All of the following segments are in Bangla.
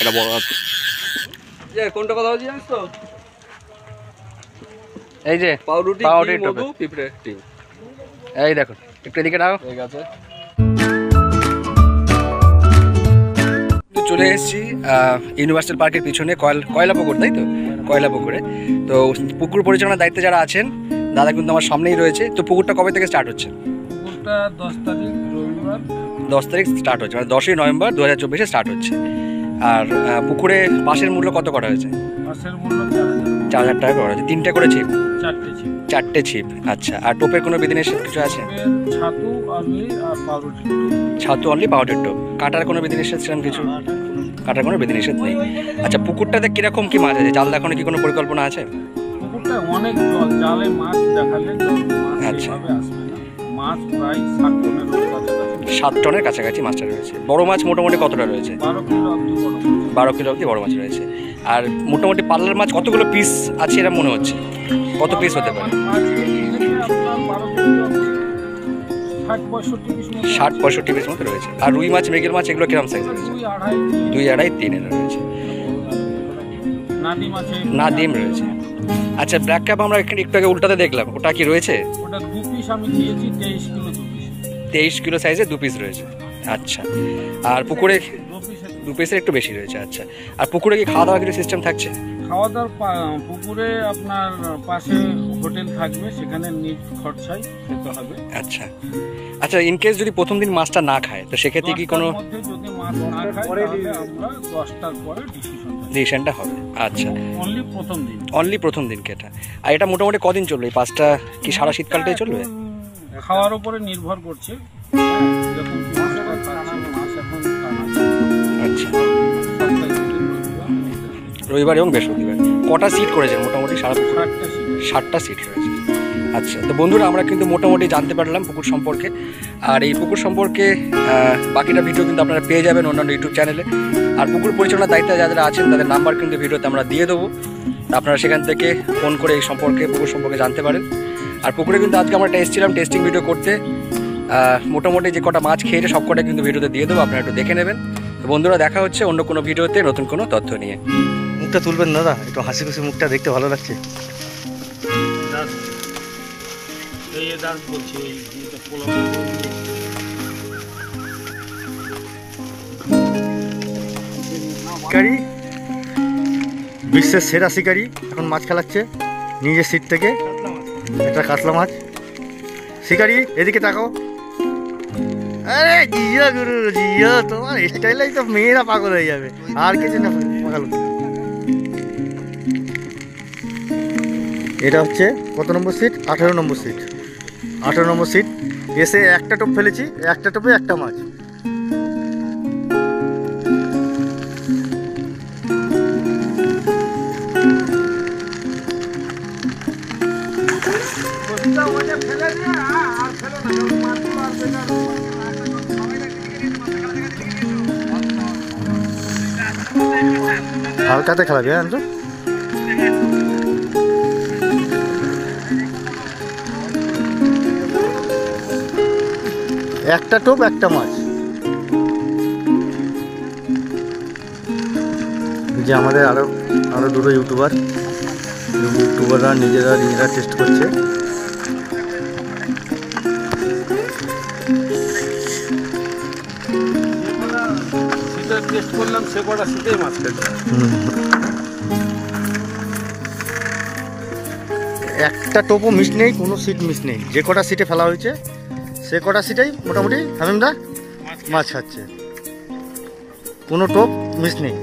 এটা বড় আছে। কোনটা কথা বলছি জানিস তো? এই যে পাউরুটি, পাউরুটির মধু, টোপে। পিঁপড়ে ডিম। এই দেখুন, একটু এদিকে দাও। ঠিক আছে, চলে এসেছি ইউনিভার্সাল পার্কের পিছনে কয়লা পুকুর, তাই তো? কয়লা পুকুরে। তো পুকুর পরিচালনার দায়িত্বে যারা আছেন দাদা কিন্তু আমার সামনেই রয়েছে। তো পুকুরটা কবে থেকে স্টার্ট হচ্ছে? পুকুরটা 10 তারিখ রবিবার 10 তারিখ স্টার্ট হচ্ছে, মানে 10ই নভেম্বর 2024 স্টার্ট হচ্ছে। আর পুকুরে পাশের মূল্য কত করা হয়েছে? মাসের মূল্য 4000 টাকা করা হয়েছে। 3টে করে ছিপ? 4টে ছিপ। 4টে ছিপ, আচ্ছা। আর টোপের কোনো বিধিনিষেধ কিছু আছে? ছাতু অনলি আর পাউরুটি। ছাতু অনলি, পাউডার টোপ। কাটার কোনো বিধিনিষেধ সেরকম কিছু? কাটার কোনো বিধিনিষেধ নেই। আচ্ছা, পুকুরটাতে কিরকম কি মাছ আছে? জাল দেখানোর কি কোনো পরিকল্পনা আছে? পুকুরটা অনেক জল, জালে মাছ দেখালে মাছ আচ্ছা। এইভাবে আসবে না। মাছ প্রায় 7 টনের কাছাকাছি। 7 টনের কাছাকাছি মাছটা রয়েছে। বড় মাছ মোটামুটি কতটা রয়েছে? 12 কিলো অবধি বড় মাছ। 12 কিলো অবধি বড় মাছ রয়েছে। আর মোটামুটি পাল্লার মাছ কতগুলো পিস আছে এরা মনে হচ্ছে? কত পিস হতে পারে? মাছ থেকে আপনার 12 কিলো অবধি 60-65 পিস মতো। 60-65 পিস মতো রয়েছে। আর রুই মাছ, মৃগেল মাছ এগুলো কিরম সাইজ রয়েছে? 2.5-3 এর রয়েছে। নাদিম রয়েছে। আচ্ছা, ব্ল্যাক ক্যাপ আমরা এখানে একটু আগে উল্টাতে দেখলাম, ওটা কি রয়েছে? ওটা 2 পিস আমি দিয়েছি, 23 কিলো 2 পিস। 23 কিলো সাইজে 2 পিস রয়েছে, আচ্ছা। আর পুকুরে 2 পিসের একটু বেশি রয়েছে, আচ্ছা। আর পুকুরে কি খাওয়া দাওয়ার কিছু সিস্টেম থাকছে? খাওয়া দাওয়ার পুকুরে আপনার পাশে হোটেল থাকবে, সেখানে নিজ খরচায় খেতে হবে। আচ্ছা আচ্ছা, ইন কেস যদি প্রথম দিন মাছটা না খায় তো সেক্ষেত্রে কি কোনো? যদি মাছ না খায় তাহলে আমরা 10টার পরে ডিসিশনটা হবে, আচ্ছা। অনলি প্রথম দিন কেটা। আর এটা মোটামুটি কদিন চলবে এই পাঁচটা? কি সারা শীতকালটাই চলবে? খাওয়ার উপরে নির্ভর করছে। আচ্ছা, রবিবার এবং বৃহস্পতিবার। কটা সিট করেছেন মোটামুটি? 60টা সিট রয়েছে, আচ্ছা। তো বন্ধুরা, আমরা কিন্তু মোটামুটি জানতে পারলাম পুকুর সম্পর্কে। আর এই পুকুর সম্পর্কে বাকিটা ভিডিও কিন্তু আপনারা পেয়ে যাবেন অন্যান্য ইউটিউব চ্যানেলে। আর পুকুর পরিচালনার দায়িত্বে যারা আছেন তাদের নাম্বার কিন্তু ভিডিওতে আমরা দিয়ে দেবো, আপনারা সেখান থেকে ফোন করে এই সম্পর্কে, পুকুর সম্পর্কে জানতে পারেন। আর পুকুরে কিন্তু আজকে আমরা এসেছিলাম টেস্টিং ভিডিও করতে। মোটামুটি যে কটা মাছ খেয়েছে সব কটা কিন্তু ভিডিওতে দিয়ে দেবো, আপনারা একটু দেখে নেবেন। তো বন্ধুরা, দেখা হচ্ছে অন্য কোনো ভিডিওতে নতুন কোনো তথ্য নিয়ে। মুখটা তুলবেন দাদা, একটু হাসি খুশি মুখটা দেখতে ভালো লাগছে। শিকারি, বিশ্বের সেরা শিকারি এখন মাছ খেলাচ্ছে নিজের সিট থেকে। একটা কাতলা মাছ। শিকারি, এদিকে তাকাও। আরে জিয়া গুরু জিয়া, তোমার স্টাইলেই তো মেয়েরা পাগল হয়ে যাবে, আর কিছু না পাগল। এটা হচ্ছে কত নম্বর সিট? 18 নম্বর সিট। 18 নম্বর সিট এসে একটা টোপ ফেলেছি, একটা টোপে একটা মাছ। হালকাতে খেলাবি, হ্যাঁ তো। একটা টোপ একটা মাছ। যে আমাদের আরো দুটো ইউটিউবাররা নিজেরা টেস্ট করছে। টেস্ট করলাম, সে কটা সিটেই মাছ খেয়েছে। একটা টোপও মিস নেই, কোনো সিট মিস নেই। যে কটা সিটে ফেলা হয়েছে সে কটা সিটেই মোটামুটি হামিমদা মাছ খাচ্ছে, কোনো টোপ মিস নেই।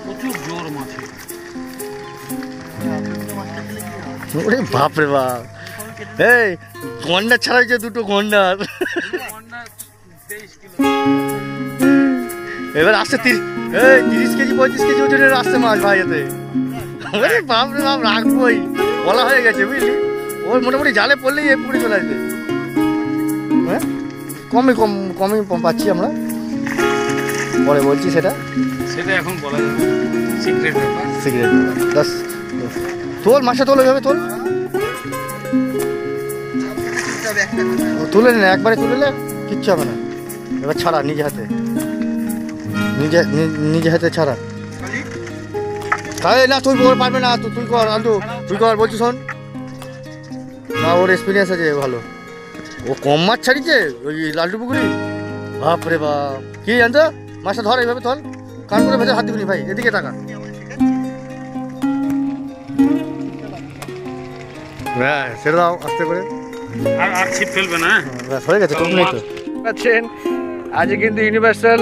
প্রচুর জোর মাছ। ওরে বাপ রে বাপ, এই গন্ডার ছাড়া হয়েছে, দুটো গন্ডার। এবার আসছে 30 কেজি 35 কেজি ওজনের আসছে মাছ ভাই এতে। ওরে বাপ রে বাপ, রাখবোই, বলা হয়ে গেছে বুঝলি। ওর মোটামুটি জালে পড়লেই এ পুকুরে চলে আসবে। হ্যাঁ, কমই পাচ্ছি আমরা, পরে বলছি সেটা এখন বলা যাবে, সিক্রেট ব্যাপার। জাস্ট তোল মাছটা তোল, ওইভাবে তোল, তুলে নে, একবারে তুলে নে, কিচ্ছু হবে না। এবার ছাড়া নিজে হাতে, নিজে হাতে ছাড়া। তাহলে না তুই পারবে না, তুই কর আলু, তুই কর বলছি, শোন না, ওর এক্সপিরিয়েন্স আছে ভালো, ও কম মাছ ছাড়িছে ওই লালটু পুকুরি। বাপরে বাপ, কি জানতো, মাছটা ধর এইভাবে ধর, কান করে ভেতরে হাত দিবি ভাই, এদিকে টাকা। হ্যাঁ ছেড়ে দাও আস্তে করে, আর ছিপ ফেলবে না। ব্যাস হয়ে গেছে, টুক নেই তো। পাচ্ছেন আজকে কিন্তু ইউনিভার্সাল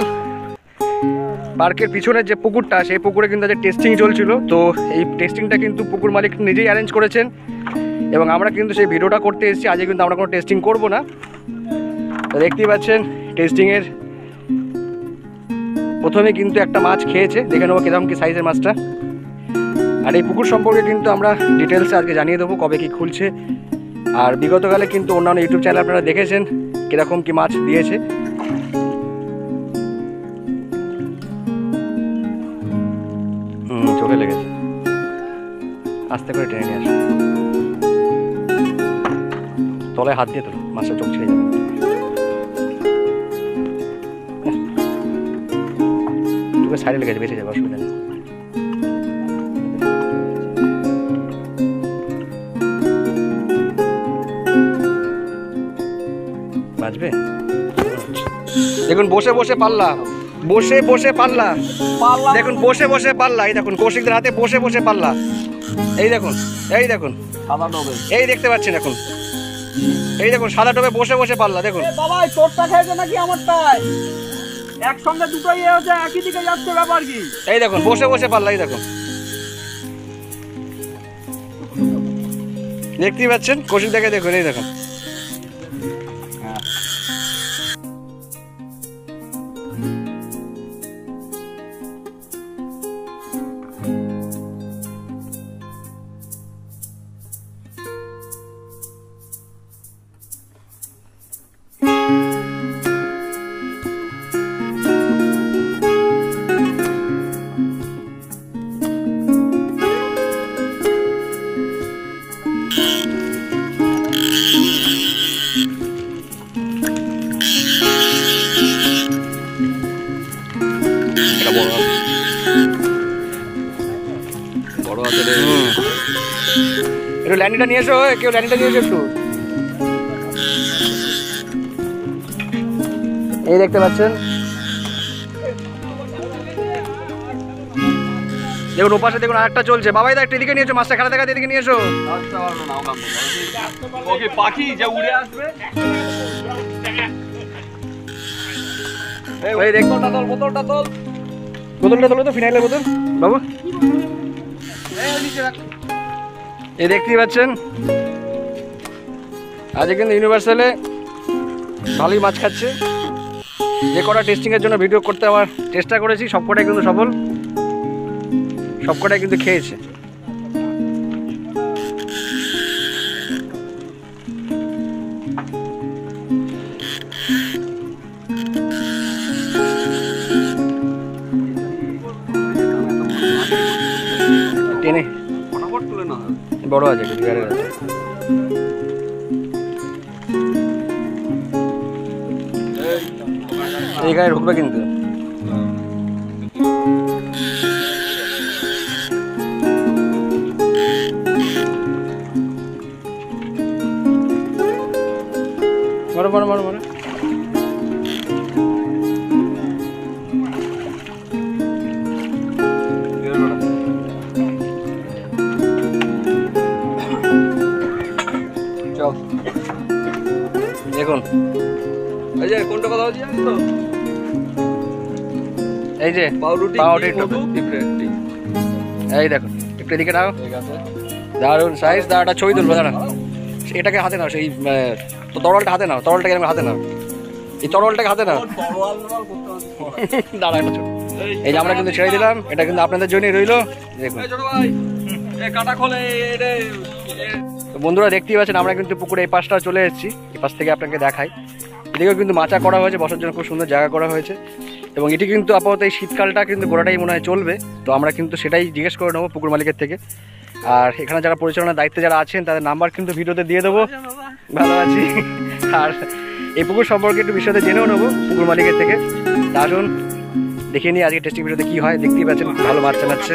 পার্কের পিছনের যে পুকুরটা, সেই পুকুরে কিন্তু আজকে টেস্টিং চলছিল। তো এই টেস্টিংটা কিন্তু পুকুর মালিক নিজেই অ্যারেঞ্জ করেছেন এবং আমরা কিন্তু সেই ভিডিওটা করতে এসেছি। আজকে কিন্তু আমরা কোনো টেস্টিং করব না। তো দেখতেই পাচ্ছেন টেস্টিংয়ের প্রথমে কিন্তু একটা মাছ খেয়েছে, দেখে নেবো কিরকম কি সাইজের মাছটা। আর এই পুকুর সম্পর্কে কিন্তু আমরা ডিটেলসে আজকে জানিয়ে দেবো কবে কি খুলছে। আর বিগতকালে কিন্তু অন্যান্য ইউটিউব চ্যানেল আপনারা দেখেছেন কীরকম কি মাছ দিয়েছে। চোখে লেগেছে, আস্তে করে টেনে নিয়ে আসো, তলায় হাত দিয়ে তোলো, মাছটা চোখ ছেড়ে যাবে। তোকে সাইডে লেগেছে, বেঁচে যাবে, অসুবিধা নেই। বাজবে, দেখুন বসে বসে পাল্লা, বসে বসে পাল্লা, দেখুন বসে বসে পাল্লা, এই দেখুন কৌশিকদের হাতে বসে বসে পাল্লা, এই দেখুন, এই দেখুন সাদা টোবে, এই দেখতে পাচ্ছেন এখন, এই দেখুন সাদা টোবে বসে বসে পাল্লা। দেখুন বাবা তোরটা খেয়েছে নাকি আমারটাই, একসঙ্গে দুটোই হচ্ছে, একই দিকে যাচ্ছে, ব্যাপার কি? এই দেখুন বসে বসে পাল্লা, এই দেখুন দেখতেই পাচ্ছেন কৌশিক দেখে, দেখুন এই দেখুন। বড় আছে রে, একটু ল্যান্ডিটা নিয়ে এসো, কেউ ল্যান্ডিটা নিয়ে এসো একটু। এই দেখতে পাচ্ছেন, দেখুন ওপাশে দেখুন আরেকটা চলছে। বাবাই দা একটু এদিকে নিয়ে এসো, মাছটা খেলা দেখাতে এদিকে নিয়ে এসো। পাখি যে উড়ে আসবে, এই দেখ, বোতলটা তোল, বোতলটা তোলো তো, ফিনাইলের বোতল বাবু। এই দেখতেই পাচ্ছেন আজকে কিন্তু ইউনিভার্সালে ভালোই মাছ খাচ্ছে। যে কটা টেস্টিংয়ের জন্য ভিডিও করতে আমার চেষ্টা করেছি, সবকটাই কিন্তু সফল, সবকটাই কিন্তু খেয়েছে। টেনে ফটাফট তুলে না, বড় আছে একটু, বিহারের আছে। এই গায়ে ঢুকবে কিন্তু। মারো মারো মারো মারো, দেখুন এই যে কোনটা কথা হচ্ছে জানিস তো, এই যে পাউরুটি পাউরুটি এই দেখুন, একটু এদিকে নাও, ঠিক আছে, দারুন সাইজ। দাঁড়াটা ছবি তুলবো, দাঁড়া এটাকে হাতে নাও, সেই তো তরলটা হাতে নাও, তরলটাকে এরকম হাতে নাও, এই তরলটাকে হাতে নাও, দাঁড়া একটা ছোট। এই যে আমরা কিন্তু ছেড়ে দিলাম, এটা কিন্তু আপনাদের জন্যই রইলো। দেখুন ছোট ভাই এই কাটা খোলে রে। তো বন্ধুরা দেখতেই পাচ্ছেন আমরা কিন্তু পুকুরে এই পাশটা চলে এসেছি, এই পাশ থেকে আপনাকে দেখাই। এদিকেও কিন্তু মাচা করা হয়েছে, বসার জন্য খুব সুন্দর জায়গা করা হয়েছে। এবং এটি কিন্তু আপাতত এই শীতকালটা কিন্তু গোড়াটাই মনে হয় চলবে। তো আমরা কিন্তু সেটাই জিজ্ঞেস করে নেবো পুকুর মালিকের থেকে আর এখানে যারা পরিচালনার দায়িত্বে যারা আছেন তাদের নাম্বার কিন্তু ভিডিওতে দিয়ে দেবো। ভালো আছি। আর এই পুকুর সম্পর্কে একটু বিষয়তে জেনেও নেবো পুকুর মালিকের থেকে। আসুন দেখিয়ে নিই আজকে টেস্টিং ভিডিওতে কী হয়। দেখতেই পাচ্ছেন ভালো মাছ চালাচ্ছে।